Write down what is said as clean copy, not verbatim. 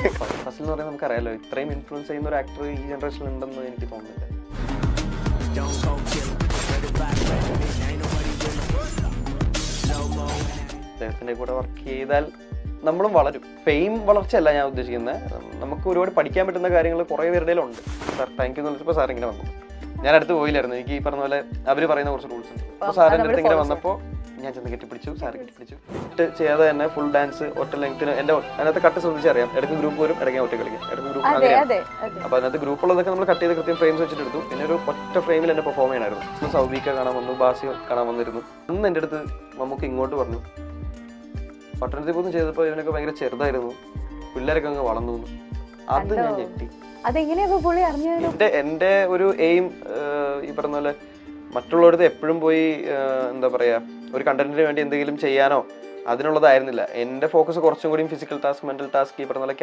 ഫസിൽ എന്ന് പറയുന്നത് നമുക്കറിയാലോ, ഇത്രയും ഇൻഫ്ലുവൻസ് ചെയ്യുന്ന ഒരു ആക്ടർ ഈ ജനറേഷനിൽ ഉണ്ടെന്ന് എനിക്ക് തോന്നുന്നില്ല. അദ്ദേഹത്തിൻ്റെ കൂടെ വർക്ക് ചെയ്താൽ നമ്മളും വളരും. ഫെയിം വളർച്ചയല്ല ഞാൻ ഉദ്ദേശിക്കുന്നത്, നമുക്ക് ഒരുപാട് പഠിക്കാൻ പറ്റുന്ന കാര്യങ്ങൾ കുറേ പേരുടെ ഉണ്ട്. സാർ താങ്ക് യു എന്ന് വിളിച്ചപ്പോൾ സാർ ഇങ്ങനെ വന്നു. ഞാൻ അടുത്ത് പോയില്ലായിരുന്നു, എനിക്ക് ഈ പറഞ്ഞ പോലെ അവർ പറയുന്ന കുറച്ച് റൂൾസ് ഉണ്ട്. അപ്പോൾ സാറിൻ്റെ അടുത്ത് ഇങ്ങനെ വന്നപ്പോൾ ഞാൻ ചെന്ന് കെട്ടിപ്പിടിച്ചു, സാറ് കെട്ടിപ്പിടിച്ചു. ചെയ്യാതെ തന്നെ ഫുൾ ഡാൻസ് ഒറ്റ ലെങ്ത്തിന് എൻ്റെ അതിനകത്ത് കട്ട് ശ്രദ്ധിച്ചറിയാം. ഇടയ്ക്ക് ഗ്രൂപ്പ് വരും, ഇടയ്ക്ക് ഒറ്റ കളിക്കും, ഇടയ്ക്ക് ഗ്രൂപ്പ് അങ്ങനെയാണ്. അപ്പോൾ അതിനകത്ത് ഗ്രൂപ്പുള്ളതൊക്കെ നമ്മൾ കട്ട് ചെയ്ത് കൃത്യം ഫ്രെയിംസ് വെച്ചിട്ട് എടുത്തു. പിന്നെ ഒരു ഒറ്റ ഫ്രെയിമിൽ എന്നെ പെർഫോം ചെയ്യണമായിരുന്നു. സൗബീക്ക കാണാൻ വന്നു, ബാസി കാണാൻ വന്നിരുന്നു. അന്ന് എൻ്റെ അടുത്ത് നമുക്ക് ഇങ്ങോട്ട് പറഞ്ഞു, പട്ടണത്തിൽ പോലും ചെയ്തപ്പോൾ ഇവനൊക്കെ ഭയങ്കര ചെറുതായിരുന്നു, പിള്ളേരൊക്കെ അങ്ങ് വളർന്നു. അത് ഞാൻ ഞെട്ടി. എൻ്റെ ഒരു എയിം ഈ പറഞ്ഞ പോലെ മറ്റുള്ളവരുടെ എപ്പോഴും പോയി എന്താ പറയുക, ഒരു കണ്ടന്റിന് വേണ്ടി എന്തെങ്കിലും ചെയ്യാനോ അതിനുള്ളതായിരുന്നില്ല. എൻ്റെ ഫോക്കസ് കുറച്ചും കൂടി ഫിസിക്കൽ ടാസ്ക്, മെന്റൽ ടാസ്ക്, ഈ പറഞ്ഞ പോലെ